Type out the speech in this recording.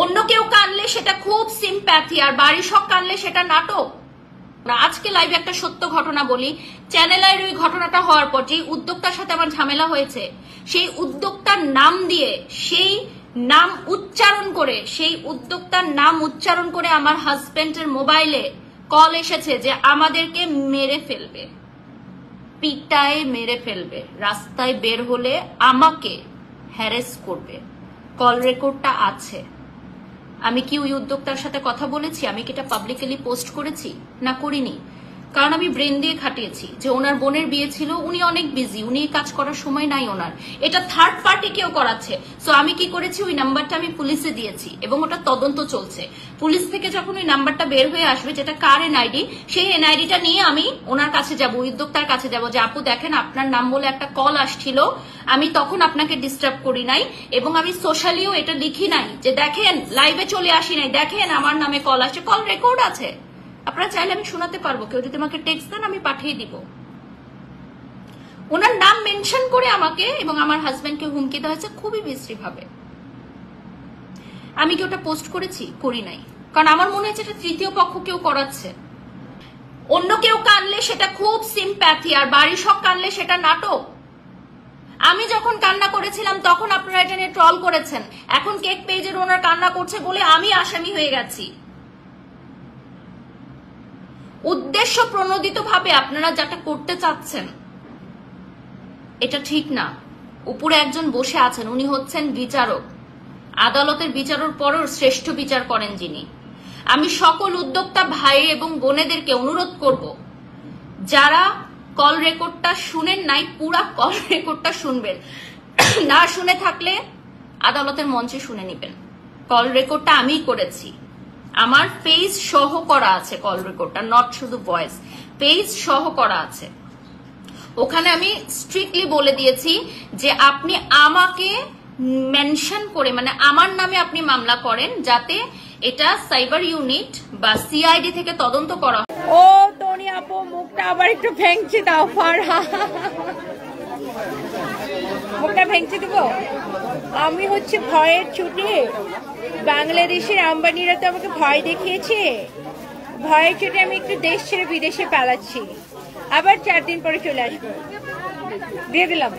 অন্য কেউ কানলে সেটা খুব সিম্প্যাথি, আর বাড়ি শখ কানলে সেটা নাটক। আজকে লাইভে একটা সত্য ঘটনা বলি। চ্যানেলের ওই ঘটনাটা হওয়ার পর যে উদ্যোক্তার সাথে আমার ঝামেলা হয়েছে, সেই উদ্যোক্তার নাম দিয়ে সেই নাম উচ্চারণ করে আমার হাজবেন্ডের মোবাইলে কল এসেছে যে আমাদেরকে মেরে ফেলবে, পিটায় মেরে ফেলবে, রাস্তায় বের হলে আমাকে হ্যারেস করবে। কল রেকর্ডটা আছে। আমি কি ওই উদ্যোক্তার সাথে কথা বলেছি? আমি কি এটা পাবলিকলি পোস্ট করেছি? না, করিনি। কারণ আমি ব্রেন দিয়ে খাটিয়েছি যে ওনার বোনের বিয়ে ছিল, উনি অনেক বিজি, উনি কাজ করার সময় নাই ওনার। এটা থার্ড পার্টি কেউ করাচ্ছে। সো আমি কি করেছি, ওই নাম্বারটা আমি পুলিশে দিয়েছি এবং ওটা তদন্ত চলছে। পুলিশ থেকে যখন ওই নাম্বারটা বের হয়ে আসবে, যেটা কার এনআইডি, সেই এনআইডিটা নিয়ে আমি ওনার কাছে যাব, উদ্যোক্তার কাছে যাব যে আপু দেখেন আপনার নাম বলে একটা কল আসছিল, আমি তখন আপনাকে ডিস্টার্ব করি নাই এবং আমি সোশ্যালিও এটা লিখি নাই যে দেখেন লাইভে চলে আসি নাই, দেখেন আমার নামে কল আসছে, কল রেকর্ড আছে। আপনারা চাইলে আমি শোনাতে পারবো, কেউ যদি আমাকে টেক্সট দেন আমি পাঠিয়ে দিব। ওনার নাম মেনশন করে আমাকে এবং আমার হাজবেন্ডকে হুমকি দেওয়া হয়েছে খুবই বিশ্রী ভাবে। আমি কি ওটা পোস্ট করেছি? করি নাই। কারণ আমার মনে হচ্ছে এটা তৃতীয় পক্ষ কেউ করাচ্ছে। অন্য কেউ কানলে সেটা খুব সিম্প্যাথি, আর বাড়ি শখ কানলে সেটা নাটক। আমি যখন কান্না করেছিলাম তখন আপনারা এটা নিয়ে ট্রল করেছেন। এখন কেক পেজের ওনার কান্না করছে বলে আমি আসামি হয়ে গেছি। উদ্দেশ্য প্রণোদিত ভাবে আপনারা যেটা করতে চাচ্ছেন এটা ঠিক না। উপরে একজন বসে আছেন, উনি হচ্ছেন বিচারক, আদালতের বিচারের পরেও শ্রেষ্ঠ বিচার করেন যিনি। আমি সকল উদ্যোক্তা ভাই এবং বোনেদেরকে অনুরোধ করব, যারা কল রেকর্ডটা শুনেন নাই, পুরা কল রেকর্ডটা শুনবেন। না শুনে থাকলে আদালতের মঞ্চে শুনে নেবেন। কল রেকর্ডটা আমি করেছি, আমার ফেস সহ করা আছে কল রেকর্ডটা, নট শুধু ভয়েস, ফেস সহ করা আছে। ওখানে আমি স্ট্রিক্টলি বলে দিয়েছি যে আপনি আমাকে মেনশন করে, মানে আমার নামে আপনি মামলা করেন, যাতে এটা সাইবার ইউনিট বা সিআইডি থেকে তদন্ত করা। ও টনি আপু, মুখটা আবার একটু ভেঙচি দাও, ফারহা মুখটা ভেঙচি দিব। আমি হচ্ছে ভয়ের ছুটে, বাংলাদেশের আম্বানিরা তো আমাকে ভয় দেখিয়েছে, ভয়ের ছুটে আমি একটু দেশ ছেড়ে বিদেশে পালাচ্ছি, আবার 4 দিন পরে চলে আসবো। দিয়ে দিলাম।